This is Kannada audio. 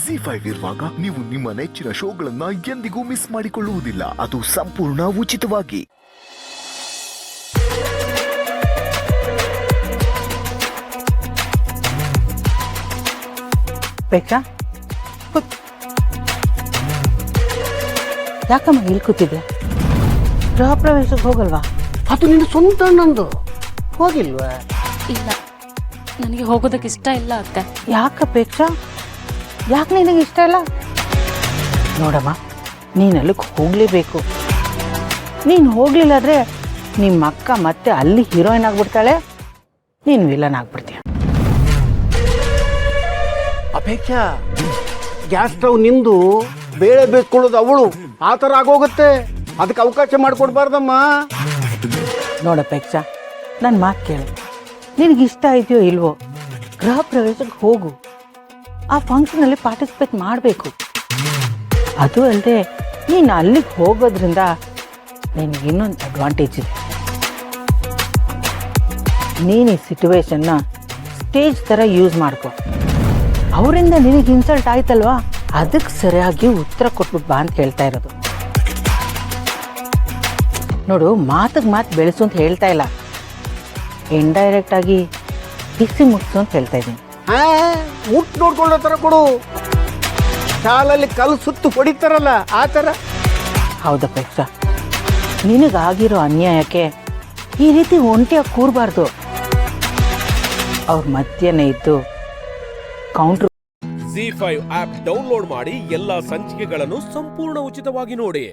ಜಿ5 ಇರುವಾಗ ನೀವು ನಿಮ್ಮ ನೆಚ್ಚಿನ ಶೋಗಳನ್ನ ಎಂದಿಗೂ ಮಿಸ್ ಮಾಡಿಕೊಳ್ಳುವುದಿಲ್ಲ. ಅದು ಸಂಪೂರ್ಣ ಉಚಿತವಾಗಿ. ಬೇಕಾ ಯಾಕಮ್ಮ ಇಲ್ಲಿ ಕೂತಿದ್ದೆ? ಗೃಹ ಪ್ರವೇಶಕ್ಕೆ ಹೋಗಲ್ವಾ? ಅದು ನಿನ್ನ ಸ್ವಂತ ಅಣ್ಣಂದು, ಹೋಗಿಲ್ವಾ? ಇಲ್ಲ, ನನಗೆ ಹೋಗೋದಕ್ಕೆ ಇಷ್ಟ ಇಲ್ಲ ಅತ್ತೆ. ಯಾಕಪೇಕ್ಷಾ, ಯಾಕೆ ನಿನಗೆ ಇಷ್ಟ ಇಲ್ಲ? ನೋಡಮ್ಮ, ನೀನು ಅಲ್ಲಿಗೆ ಹೋಗಲೇಬೇಕು. ನೀನು ಹೋಗ್ಲಿಲ್ಲಾದ್ರೆ ನಿಮ್ಮ ಅಕ್ಕ ಮತ್ತೆ ಅಲ್ಲಿ ಹೀರೋಯಿನ್ ಆಗ್ಬಿಡ್ತಾಳೆ, ನೀನು ವಿಲನ್ ಆಗ್ಬಿಡ್ತೀಯ. ಅಪೇಕ್ಷಾ, ಗ್ಯಾಸ್ ಸ್ಟವ್ ನಿಂದು, ಬೇಳೆ ಬೇಯಿಸ್ಕೊಳ್ಳೋದು ಅವಳು, ಆ ಥರ ಆಗೋಗುತ್ತೆ. ಅದಕ್ಕೆ ಅವಕಾಶ ಮಾಡಿಕೊಡ್ಬಾರ್ದಮ್ಮ. ನೋಡಪೇಕ್ಷಾ, ನನ್ನ ಮಾತು ಕೇಳು. ನಿನಗಿಷ್ಟ ಇದೆಯೋ ಇಲ್ವೋ, ಗೃಹ ಪ್ರವೇಶಕ್ಕೆ ಹೋಗು. ಆ ಫಂಕ್ಷನಲ್ಲಿ ಪಾರ್ಟಿಸಿಪೇಟ್ ಮಾಡಬೇಕು. ಅದು ಅಲ್ಲದೆ ನೀನು ಅಲ್ಲಿಗೆ ಹೋಗೋದ್ರಿಂದ ನಿನಗೆ ಇನ್ನೊಂದು ಅಡ್ವಾಂಟೇಜ್ ಇದೆ. ನೀನು ಈ ಸಿಚುವೇಶನ್ನ ಸ್ಟೇಜ್ ಥರ ಯೂಸ್ ಮಾಡ್ಕೊ. ಅವರಿಂದ ನಿನಗೆ ಇನ್ಸಲ್ಟ್ ಆಯ್ತಲ್ವಾ, ಅದಕ್ಕೆ ಸರಿಯಾಗಿ ಉತ್ತರ ಕೊಟ್ಬಿಟ್ಟು ಬಾ ಅಂತ ಹೇಳ್ತಾ ಇರೋದು. ನೋಡು, ಮಾತಿಗೆ ಮಾತು ಬೆಳೆಸು ಅಂತ ಹೇಳ್ತಾ ಇಲ್ಲ, ಇಂಡೈರೆಕ್ಟ್ ಆಗಿ ಬಿಸಿ ಮುಟ್ಸು ಅಂತ ಹೇಳ್ತಾ ಇದ್ದೀನಿ. ಮುಟ್ಟು ನೋಡ್ಕೊಳ್ಳೋ ಥರ ಕೊಡು. ಶಾಲಲ್ಲಿ ಕಲ್ಲು ಸುತ್ತು ಹೊಡಿತಾರಲ್ಲ, ಆ ಥರ. ಹೌದಪೇಕ್ಷಾ, ನಿನಗಾಗಿರೋ ಅನ್ಯಾಯಕ್ಕೆ ಈ ರೀತಿ ಒಂಟಿಯಾಗಿ ಕೂರಬಾರ್ದು. ಅವ್ರ ಮಧ್ಯನೇ ಇದ್ದು ಕೌಂಟ್ರ್. ಜಿ5 ಆಪ್ ಡೌನ್ಲೋಡ್ ಮಾಡಿ ಎಲ್ಲಾ ಸಂಚಿಕೆಗಳನ್ನು ಸಂಪೂರ್ಣ ಉಚಿತವಾಗಿ ನೋಡಿ.